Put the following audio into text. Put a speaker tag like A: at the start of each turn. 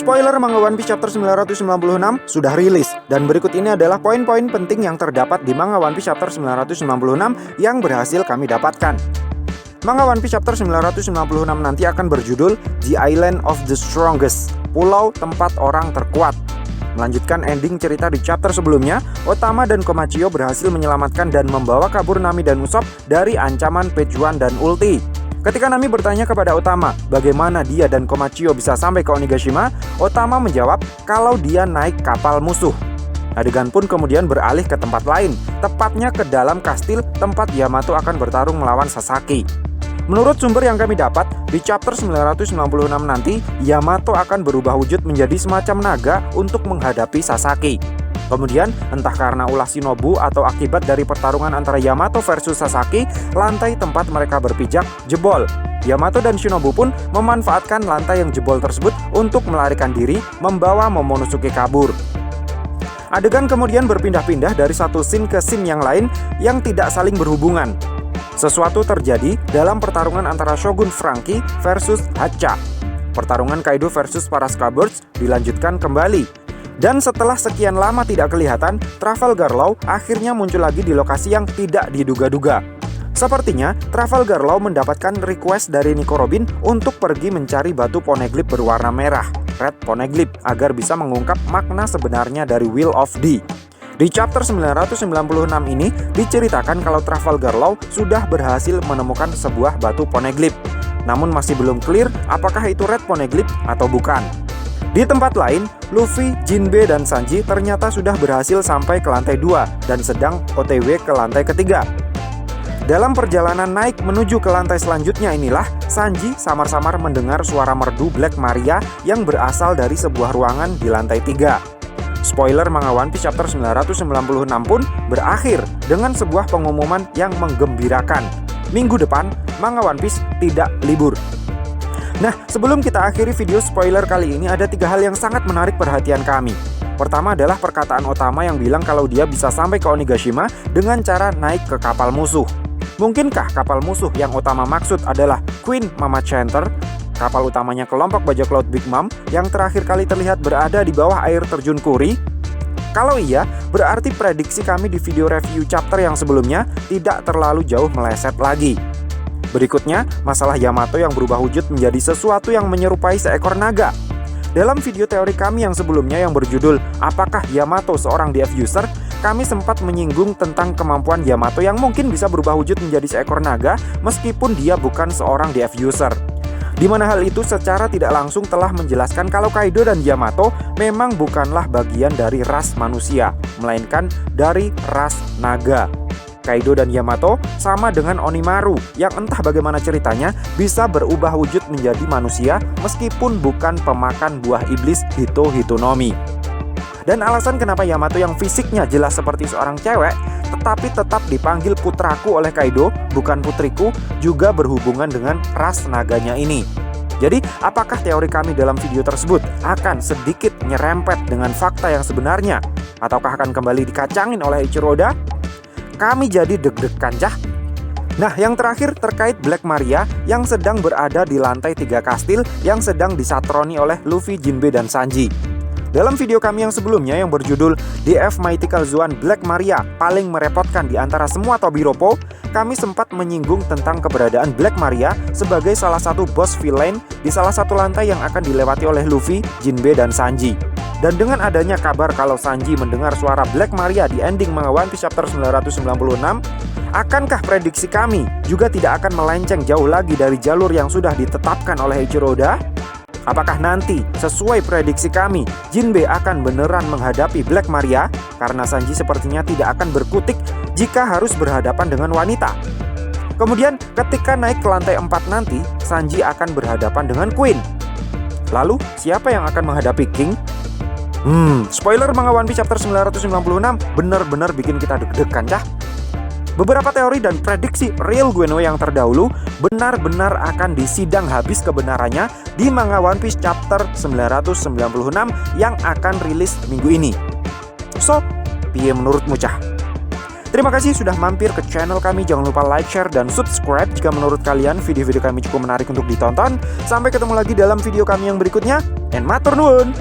A: Spoiler manga One Piece chapter 996 sudah rilis, dan berikut ini adalah poin-poin penting yang terdapat di manga One Piece chapter 996 yang berhasil kami dapatkan. Manga One Piece chapter 996 nanti akan berjudul The Island of the Strongest, pulau tempat orang terkuat. Melanjutkan ending cerita di chapter sebelumnya, Otama dan Komachiyo berhasil menyelamatkan dan membawa kabur Nami dan Usopp dari ancaman Page One dan Ulti. Ketika Nami bertanya kepada Otama bagaimana dia dan Komachiyo bisa sampai ke Onigashima, Otama menjawab kalau dia naik kapal musuh. Adegan pun kemudian beralih ke tempat lain, tepatnya ke dalam kastil tempat Yamato akan bertarung melawan Sasaki. Menurut sumber yang kami dapat, di chapter 996 nanti, Yamato akan berubah wujud menjadi semacam naga untuk menghadapi Sasaki. Kemudian, entah karena ulah Shinobu atau akibat dari pertarungan antara Yamato versus Sasaki, lantai tempat mereka berpijak jebol. Yamato dan Shinobu pun memanfaatkan lantai yang jebol tersebut untuk melarikan diri, membawa Momonosuke kabur. Adegan kemudian berpindah-pindah dari satu scene ke scene yang lain yang tidak saling berhubungan. Sesuatu terjadi dalam pertarungan antara Shogun Franky versus Hacha. Pertarungan Kaido versus para Scabbards dilanjutkan kembali. Dan setelah sekian lama tidak kelihatan, Trafalgar Law akhirnya muncul lagi di lokasi yang tidak diduga-duga. Sepertinya, Trafalgar Law mendapatkan request dari Nico Robin untuk pergi mencari batu poneglyph berwarna merah, Red Poneglyph, agar bisa mengungkap makna sebenarnya dari Will of D. Di chapter 996 ini diceritakan kalau Trafalgar Law sudah berhasil menemukan sebuah batu poneglyph. Namun masih belum clear apakah itu Red Poneglyph atau bukan. Di tempat lain, Luffy, Jinbe, dan Sanji ternyata sudah berhasil sampai ke lantai 2 dan sedang OTW ke lantai ketiga. Dalam perjalanan naik menuju ke lantai selanjutnya inilah, Sanji samar-samar mendengar suara merdu Black Maria yang berasal dari sebuah ruangan di lantai 3. Spoiler manga One Piece chapter 996 pun berakhir dengan sebuah pengumuman yang menggembirakan. Minggu depan, manga One Piece tidak libur. Nah, sebelum kita akhiri video spoiler kali ini, ada 3 hal yang sangat menarik perhatian kami. Pertama adalah perkataan Otama yang bilang kalau dia bisa sampai ke Onigashima dengan cara naik ke kapal musuh. Mungkinkah kapal musuh yang Otama maksud adalah Queen Mama Chanter, kapal utamanya kelompok bajak laut Big Mom yang terakhir kali terlihat berada di bawah air terjun Kuri? Kalau iya, berarti prediksi kami di video review chapter yang sebelumnya tidak terlalu jauh meleset lagi. Berikutnya, masalah Yamato yang berubah wujud menjadi sesuatu yang menyerupai seekor naga. Dalam video teori kami yang sebelumnya yang berjudul Apakah Yamato seorang DF user? Kami sempat menyinggung tentang kemampuan Yamato yang mungkin bisa berubah wujud menjadi seekor naga meskipun dia bukan seorang DF user. Di mana hal itu secara tidak langsung telah menjelaskan kalau Kaido dan Yamato memang bukanlah bagian dari ras manusia, melainkan dari ras naga. Kaido dan Yamato sama dengan Onimaru yang entah bagaimana ceritanya bisa berubah wujud menjadi manusia meskipun bukan pemakan buah iblis Hito Hitonomi. Dan alasan kenapa Yamato yang fisiknya jelas seperti seorang cewek tetapi tetap dipanggil putraku oleh Kaido, bukan putriku, juga berhubungan dengan ras naganya ini. Jadi, apakah teori kami dalam video tersebut akan sedikit nyerempet dengan fakta yang sebenarnya? Ataukah akan kembali dikacangin oleh Eiichiro Oda? Kami jadi deg-degan cah. Nah, yang terakhir terkait Black Maria yang sedang berada di lantai 3 kastil yang sedang disatroni oleh Luffy, Jinbe, dan Sanji. Dalam video kami yang sebelumnya yang berjudul DF Mythical Zoan Black Maria paling merepotkan di antara semua Tobiropo, kami sempat menyinggung tentang keberadaan Black Maria sebagai salah satu boss villain di salah satu lantai yang akan dilewati oleh Luffy, Jinbe, dan Sanji. Dan dengan adanya kabar kalau Sanji mendengar suara Black Maria di ending manga One Piece chapter 996, akankah prediksi kami juga tidak akan melenceng jauh lagi dari jalur yang sudah ditetapkan oleh Eiichiro Oda? Apakah nanti, sesuai prediksi kami, Jinbe akan beneran menghadapi Black Maria? Karena Sanji sepertinya tidak akan berkutik jika harus berhadapan dengan wanita. Kemudian, ketika naik ke lantai 4 nanti, Sanji akan berhadapan dengan Queen. Lalu, siapa yang akan menghadapi King? Spoiler manga One Piece chapter 996 benar-benar bikin kita deg-degan cah. Beberapa teori dan prediksi real Gueno yang terdahulu benar-benar akan disidang habis kebenarannya di manga One Piece chapter 996 yang akan rilis minggu ini. So, piye menurutmu cah? Terima kasih sudah mampir ke channel kami. Jangan lupa like, share, dan subscribe jika menurut kalian video-video kami cukup menarik untuk ditonton. Sampai ketemu lagi dalam video kami yang berikutnya. And matur nuwun.